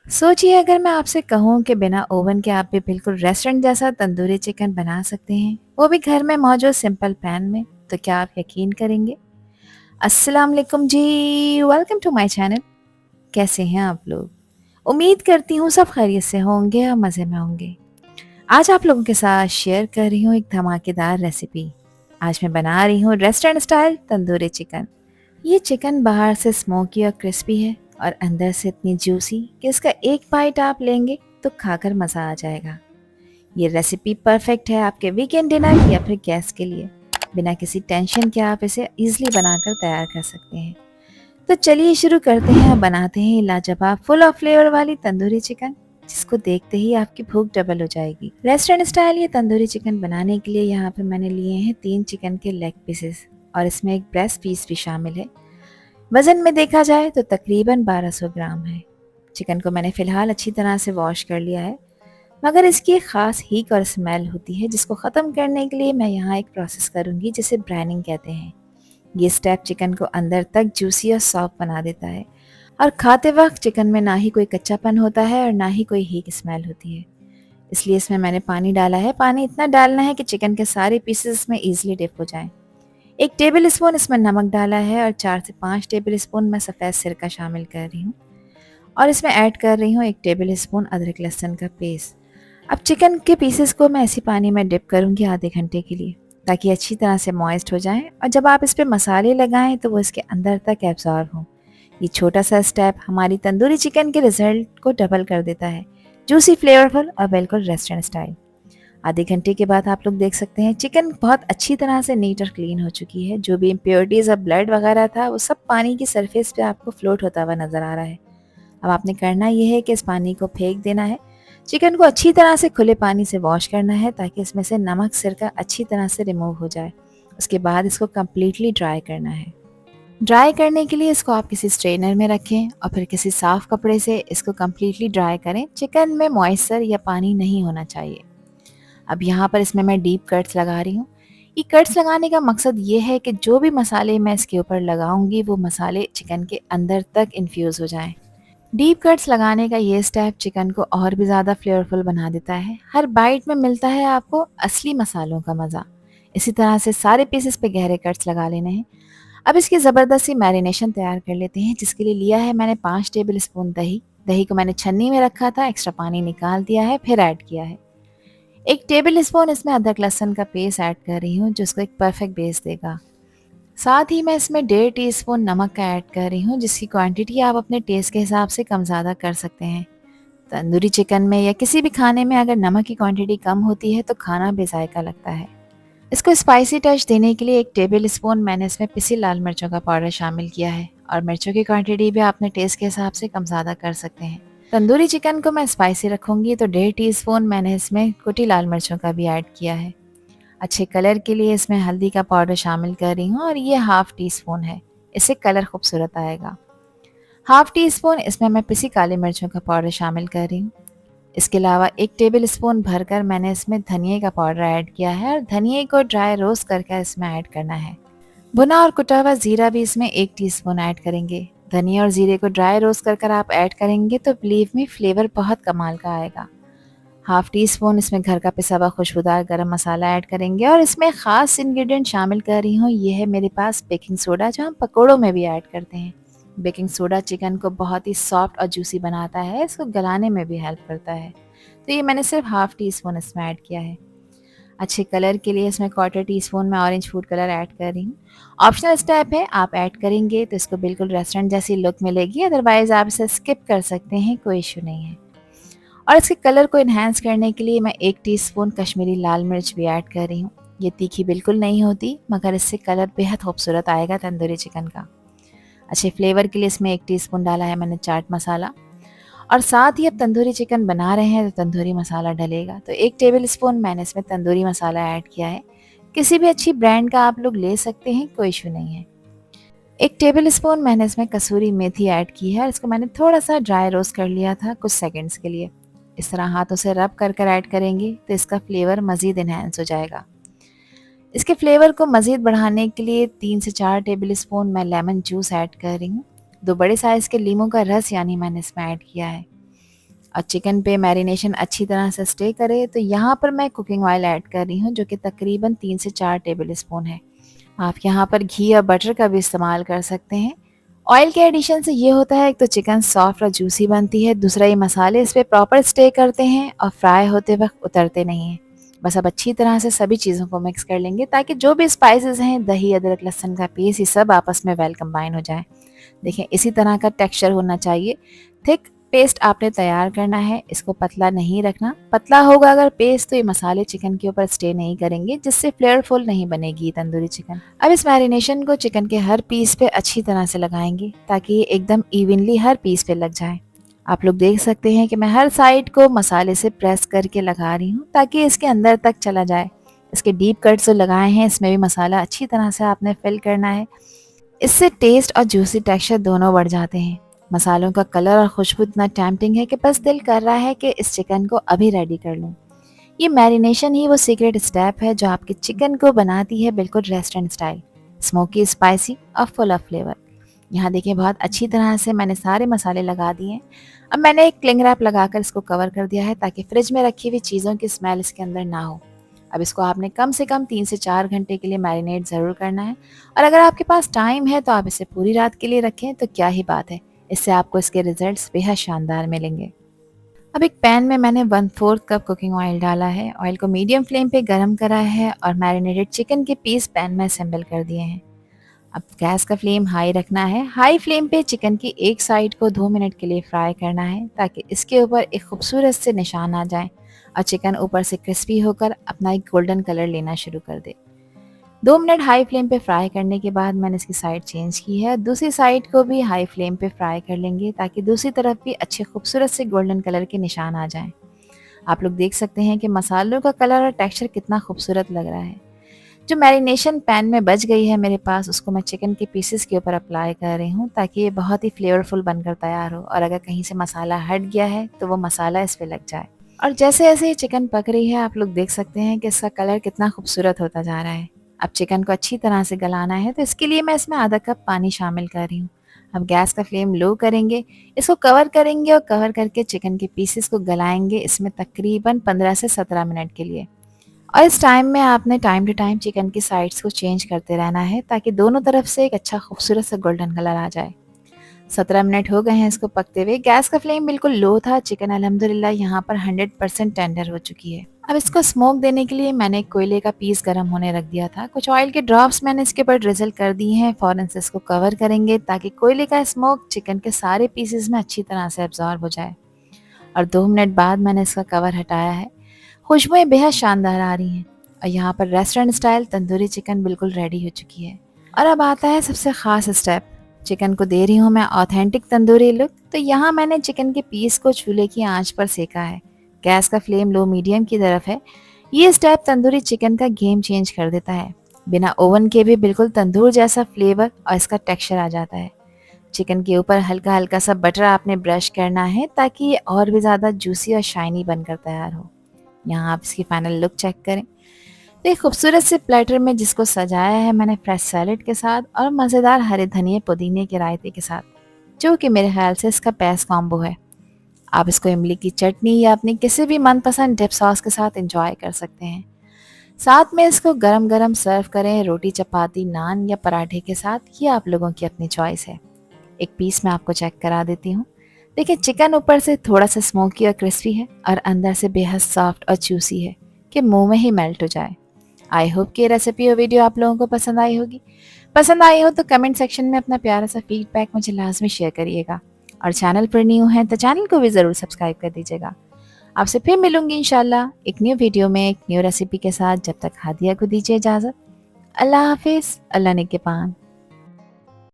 सोचिए अगर मैं आपसे कहूँ कि बिना ओवन के आप भी बिल्कुल रेस्टोरेंट जैसा तंदूरी चिकन बना सकते हैं, वो भी घर में मौजूद सिंपल पैन में, तो क्या आप यकीन करेंगे? अस्सलाम वालेकुम जी, वेलकम टू माय चैनल। कैसे हैं आप लोग? उम्मीद करती हूँ सब खैरियत से होंगे और मज़े में होंगे। आज आप लोगों के साथ शेयर कर रही हूँ एक धमाकेदार रेसिपी। आज मैं बना रही हूँ रेस्टोरेंट स्टाइल तंदूरी चिकन। ये चिकन बाहर से स्मोकी और क्रिस्पी है और अंदर से इतनी जूसी कि इसका एक बाइट आप लेंगे तो खाकर मज़ा आ जाएगा। ये रेसिपी परफेक्ट है आपके वीकेंड डिनर या फिर गेस्ट के लिए। बिना किसी टेंशन के आप इसे इजीली बनाकर तैयार कर सकते हैं। तो चलिए शुरू करते हैं और बनाते हैं ये लाजवाब फुल ऑफ फ्लेवर वाली तंदूरी चिकन, जिसको देखते ही आपकी भूख डबल हो जाएगी। रेस्टोरेंट स्टाइल ये तंदूरी चिकन बनाने के लिए यहाँ पे मैंने लिए हैं 3 चिकन के लेग पीसेस और इसमें एक ब्रेस्ट पीस भी शामिल है। वज़न में देखा जाए तो तकरीबन 1200 ग्राम है। चिकन को मैंने फ़िलहाल अच्छी तरह से वॉश कर लिया है, मगर इसकी एक ख़ास हीक और स्मेल होती है जिसको ख़त्म करने के लिए मैं यहाँ एक प्रोसेस करूँगी जिसे ब्राइनिंग कहते हैं। ये स्टेप चिकन को अंदर तक जूसी और सॉफ्ट बना देता है और खाते वक्त चिकन में ना ही कोई कच्चापन होता है और ना ही कोई हीक स्मेल होती है। इसलिए इसमें मैंने पानी डाला है। पानी इतना डालना है कि चिकन के सारे पीसेस इसमें ईजिली डिप हो जाएं। 1 टेबल स्पून इसमें नमक डाला है और 4 से 5 टेबल स्पून मैं सफ़ेद सिरका शामिल कर रही हूँ और इसमें ऐड कर रही हूँ 1 टेबल स्पून अदरक लहसुन का पेस्ट। अब चिकन के पीसेस को मैं इसी पानी में डिप करूँगी आधे घंटे के लिए, ताकि अच्छी तरह से मॉइस्ट हो जाएं और जब आप इस पे मसाले लगाएं तो वो इसके अंदर तक एब्जॉर्ब हों। ये छोटा सा स्टेप हमारी तंदूरी चिकन के रिजल्ट को डबल कर देता है, जूसी, फ्लेवरफुल और बिल्कुल रेस्टोरेंट स्टाइल। आधे घंटे के बाद आप लोग देख सकते हैं चिकन बहुत अच्छी तरह से नीट और क्लीन हो चुकी है। जो भी इम्प्योरिटीज़ और ब्लड वगैरह था वो सब पानी की सरफेस पे आपको फ्लोट होता हुआ नज़र आ रहा है। अब आपने करना ये है कि इस पानी को फेंक देना है। चिकन को अच्छी तरह से खुले पानी से वॉश करना है ताकि इसमें से नमक, सिरका अच्छी तरह से रिमूव हो जाए। उसके बाद इसको कम्प्लीटली ड्राई करना है। ड्राई करने के लिए इसको आप किसी स्ट्रेनर में रखें और फिर किसी साफ़ कपड़े से इसको कम्प्लीटली ड्राई करें। चिकन में मॉइस्चर या पानी नहीं होना चाहिए। अब यहाँ पर इसमें मैं डीप कट्स लगा रही हूँ। ये कट्स लगाने का मकसद ये है कि जो भी मसाले मैं इसके ऊपर लगाऊंगी वो मसाले चिकन के अंदर तक इन्फ्यूज़ हो जाएं। डीप कट्स लगाने का ये स्टेप चिकन को और भी ज़्यादा फ्लेवरफुल बना देता है। हर बाइट में मिलता है आपको असली मसालों का मज़ा। इसी तरह से सारे पीसेस पे गहरे कट्स लगा लेने हैं। अब इसकी ज़बरदस्त सी मैरिनेशन तैयार कर लेते हैं, जिसके लिए लिया है मैंने 5 टेबल स्पून दही। दही को मैंने छन्नी में रखा था, एक्स्ट्रा पानी निकाल दिया है, फिर ऐड किया है। 1 टेबल स्पून इसमें अदरक लहसुन का पेस्ट ऐड कर रही हूँ, जो इसको एक परफेक्ट बेस देगा। साथ ही मैं इसमें 1.5 टीस्पून नमक का ऐड कर रही हूँ, जिसकी क्वांटिटी आप अपने टेस्ट के हिसाब से कम ज़्यादा कर सकते हैं। तंदूरी चिकन में या किसी भी खाने में अगर नमक की क्वांटिटी कम होती है तो खाना बेजायका लगता है। इसको स्पाइसी टच देने के लिए 1 टेबल स्पून मैंने इसमें पिसी लाल मिर्चों का पाउडर शामिल किया है और मिर्चों की क्वांटिटी भी आप अपने टेस्ट के हिसाब से कम ज़्यादा कर सकते हैं। तंदूरी चिकन को मैं स्पाइसी रखूँगी तो 1.5 टीस्पून मैंने इसमें कुटी लाल मिर्चों का भी ऐड किया है। अच्छे कलर के लिए इसमें हल्दी का पाउडर शामिल कर रही हूँ और ये हाफ़ टी स्पून है। इससे कलर खूबसूरत आएगा। हाफ़ टी स्पून इसमें मैं पिसी काली मिर्चों का पाउडर शामिल कर रही हूँ। इसके अलावा 1 टेबल स्पून भरकर मैंने इसमें धनिए का पाउडर ऐड किया है और धनिए को ड्राई रोस्ट करके इसमें ऐड करना है। भुना और कुटा हुआ ज़ीरा भी इसमें 1 टीस्पून ऐड करेंगे। धनिया और ज़ीरे को ड्राई रोस्ट कर आप ऐड करेंगे तो बिलीव मी फ्लेवर बहुत कमाल का आएगा। हाफ़ टी स्पून इसमें घर का पिसा हुआ खुशबूदार गरम मसाला ऐड करेंगे और इसमें ख़ास इंग्रेडिएंट शामिल कर रही हूँ। ये है मेरे पास बेकिंग सोडा, जो हम पकौड़ों में भी ऐड करते हैं। बेकिंग सोडा चिकन को बहुत ही सॉफ्ट और जूसी बनाता है, इसको गलाने में भी हेल्प करता है। तो ये मैंने सिर्फ हाफ़ टी स्पून इसमें ऐड किया है। अच्छे कलर के लिए इसमें 1/4 टीस्पून मैं ऑरेंज फूड कलर ऐड कर रही हूँ। ऑप्शनल स्टेप है, आप ऐड करेंगे तो इसको बिल्कुल रेस्टोरेंट जैसी लुक मिलेगी, अदरवाइज़ आप इसे स्किप कर सकते हैं, कोई इशू नहीं है। और इसके कलर को इन्हेंस करने के लिए मैं 1 टीस्पून कश्मीरी लाल मिर्च भी ऐड कर रही हूँ। ये तीखी बिल्कुल नहीं होती, मगर इससे कलर बेहद खूबसूरत आएगा तंदूरी चिकन का। अच्छे फ्लेवर के लिए इसमें 1 टीस्पून डाला है मैंने चाट मसाला और साथ ही अब तंदूरी चिकन बना रहे हैं तो तंदूरी मसाला डलेगा। तो 1 टेबल स्पून मैंने इसमें तंदूरी मसाला ऐड किया है। किसी भी अच्छी ब्रांड का आप लोग ले सकते हैं, कोई इशू नहीं है। 1 टेबल स्पून मैंने इसमें कसूरी मेथी ऐड की है और इसको मैंने थोड़ा सा ड्राई रोस्ट कर लिया था कुछ सेकंड्स के लिए। इस तरह हाथों से रब कर ऐड करेंगे तो इसका फ्लेवर मज़ीद इन्हेंस हो जाएगा। इसके फ्लेवर को मज़ीद बढ़ाने के लिए 3 से 4 टेबल स्पून मैं लेमन जूस ऐड कर रही हूँ। 2 बड़े साइज़ के लीमू का रस यानी मैंने इसमें ऐड किया है। और चिकन पे मैरिनेशन अच्छी तरह से स्टे करे तो यहाँ पर मैं कुकिंग ऑयल ऐड कर रही हूँ, जो कि तकरीबन 3 से 4 टेबल स्पून है। आप यहाँ पर घी या बटर का भी इस्तेमाल कर सकते हैं। ऑयल के एडिशन से ये होता है, एक तो चिकन सॉफ्ट और जूसी बनती है, दूसरा ये मसाले इस पे प्रॉपर स्टे करते हैं और फ्राई होते वक्त उतरते नहीं हैं। बस अब अच्छी तरह से सभी चीज़ों को मिक्स कर लेंगे ताकि जो भी स्पाइसेस हैं, दही, अदरक, लहसुन का पेस्ट, ये सब आपस में वेल कंबाइन हो जाए। देखें, इसी तरह का टेक्सचर होना चाहिए। थिक पेस्ट आपने तैयार करना है, इसको पतला नहीं रखना। पतला होगा अगर पेस्ट तो ये मसाले चिकन के ऊपर स्टे नहीं करेंगे, जिससे फ्लेवरफुल नहीं बनेगी तंदूरी चिकन। अब इस मैरिनेशन को चिकन के हर पीस पे अच्छी तरह से लगाएंगे ताकि ये एकदम इवनली हर पीस पे लग जाए। आप लोग देख सकते हैं कि मैं हर साइड को मसाले से प्रेस करके लगा रही हूँ ताकि इसके अंदर तक चला जाए। इसके डीप कट्स जो लगाए हैं, इसमें भी मसाला अच्छी तरह से आपने फिल करना है। इससे टेस्ट और जूसी टेक्सचर दोनों बढ़ जाते हैं। मसालों का कलर और खुशबू इतना टेम्पटिंग है कि बस दिल कर रहा है कि इस चिकन को अभी रेडी कर लूँ। ये मैरिनेशन ही वो सीक्रेट स्टेप है जो आपके चिकन को बनाती है बिल्कुल रेस्टोरेंट स्टाइल, स्मोकी, स्पाइसी और फुल ऑफ फ्लेवर। यहाँ देखिए, बहुत अच्छी तरह से मैंने सारे मसाले लगा दिए हैं। अब मैंने एक क्लिंग रैप लगाकर इसको कवर कर दिया है ताकि फ्रिज में रखी हुई चीज़ों की स्मेल इसके अंदर ना हो। अब इसको आपने कम से कम 3 से 4 घंटे के लिए मैरिनेट ज़रूर करना है, और अगर आपके पास टाइम है तो आप इसे पूरी रात के लिए रखें तो क्या ही बात है, इससे आपको इसके रिजल्ट्स बेहद शानदार मिलेंगे। अब एक पैन में मैंने 1/4 कप कुकिंग ऑयल डाला है। ऑयल को मीडियम फ्लेम पे गरम करा है और मैरिनेटेड चिकन के पीस पैन में असेंबल कर दिए हैं। अब गैस का फ्लेम हाई रखना है। हाई फ्लेम पे चिकन की एक साइड को 2 मिनट के लिए फ्राई करना है ताकि इसके ऊपर एक खूबसूरत से निशान आ जाए और चिकन ऊपर से क्रिस्पी होकर अपना एक गोल्डन कलर लेना शुरू कर दे। 2 मिनट हाई फ्लेम पे फ्राई करने के बाद मैंने इसकी साइड चेंज की है। दूसरी साइड को भी हाई फ्लेम पे फ्राई कर लेंगे ताकि दूसरी तरफ भी अच्छे खूबसूरत से गोल्डन कलर के निशान आ जाएं। आप लोग देख सकते हैं कि मसालों का कलर और टेक्सचर कितना खूबसूरत लग रहा है। जो मैरिनेशन पैन में बच गई है मेरे पास, उसको मैं चिकन के पीसेस के ऊपर अप्लाई कर रही हूँ ताकि ये बहुत ही फ्लेवरफुल बनकर तैयार हो, और अगर कहीं से मसाला हट गया है तो वो मसाला इस पे लग जाए। और जैसे जैसे ये चिकन पक रही है, आप लोग देख सकते हैं कि इसका कलर कितना खूबसूरत होता जा रहा है। अब चिकन को अच्छी तरह से गलाना है तो इसके लिए मैं इसमें आधा कप पानी शामिल कर रही हूँ। अब गैस का फ्लेम लो करेंगे, इसको कवर करेंगे और कवर करके चिकन के पीसेस को गलाएंगे इसमें तकरीबन 15 से 17 मिनट के लिए। और इस टाइम में आपने टाइम टू टाइम चिकन की साइड्स को चेंज करते रहना है ताकि दोनों तरफ से एक अच्छा खूबसूरत सा गोल्डन कलर आ जाए। 17 मिनट हो गए हैं इसको पकते हुए। गैस का फ्लेम बिल्कुल लो था। चिकन अल्हम्दुलिल्लाह यहाँ पर 100% टेंडर हो चुकी है। अब इसको स्मोक देने के लिए मैंने कोयले का पीस गर्म होने रख दिया था। कुछ ऑयल के ड्रॉप्स मैंने इसके ऊपर ड्रिजल कर दी हैं। फ़ौरन से इसको कवर करेंगे ताकि कोयले का स्मोक चिकन के सारे पीसेस में अच्छी तरह से एब्जॉर्ब हो जाए। और 2 मिनट बाद मैंने इसका कवर हटाया है। खुशबुएं बेहद शानदार आ रही हैं और यहाँ पर रेस्टोरेंट स्टाइल तंदूरी चिकन बिल्कुल रेडी हो चुकी है। और अब आता है सबसे ख़ास स्टेप। चिकन को दे रही हूँ मैं ऑथेंटिक तंदूरी लुक। तो यहाँ मैंने चिकन के पीस को चूल्हे की आंच पर सेका है। गैस का फ्लेम लो मीडियम की तरफ है। ये स्टेप तंदूरी चिकन का गेम चेंज कर देता है। बिना ओवन के भी बिल्कुल तंदूर जैसा फ्लेवर और इसका टेक्सचर आ जाता है। चिकन के ऊपर हल्का हल्का सा बटर आपने ब्रश करना है ताकि ये और भी ज़्यादा जूसी और शाइनी बनकर तैयार हो। यहाँ आप इसकी फाइनल लुक चेक करें तो एक खूबसूरत से प्लेटर में जिसको सजाया है मैंने फ्रेश सैलेड के साथ और मज़ेदार हरे धनिए पुदीने के रायते के साथ, जो कि मेरे ख्याल से इसका बेस्ट कॉम्बो है। आप इसको इमली की चटनी या अपनी किसी भी मनपसंद डिप सॉस के साथ एंजॉय कर सकते हैं। साथ में इसको गरम गरम सर्व करें रोटी, चपाती, नान या पराठे के साथ। ये आप लोगों की अपनी चॉइस है। एक पीस मैं आपको चेक करा देती हूँ। देखिए, चिकन ऊपर से थोड़ा सा स्मोकी और क्रिस्पी है और अंदर से बेहद सॉफ्ट और जूसी है कि मुंह में ही मेल्ट हो जाए। आई होप कि ये रेसिपी और वीडियो आप लोगों को पसंद आई होगी। पसंद आई हो तो कमेंट सेक्शन में अपना प्यारा सा फीडबैक मुझे लाजमी शेयर करिएगा, और चैनल पर न्यू हैं तो चैनल को भी ज़रूर सब्सक्राइब कर दीजिएगा। आपसे फिर मिलूंगी इंशाल्लाह एक न्यू वीडियो में एक न्यू रेसिपी के साथ। जब तक हादिया को दीजिए इजाज़त। अल्लाह हाफिज़। अल्लाह निगहबान।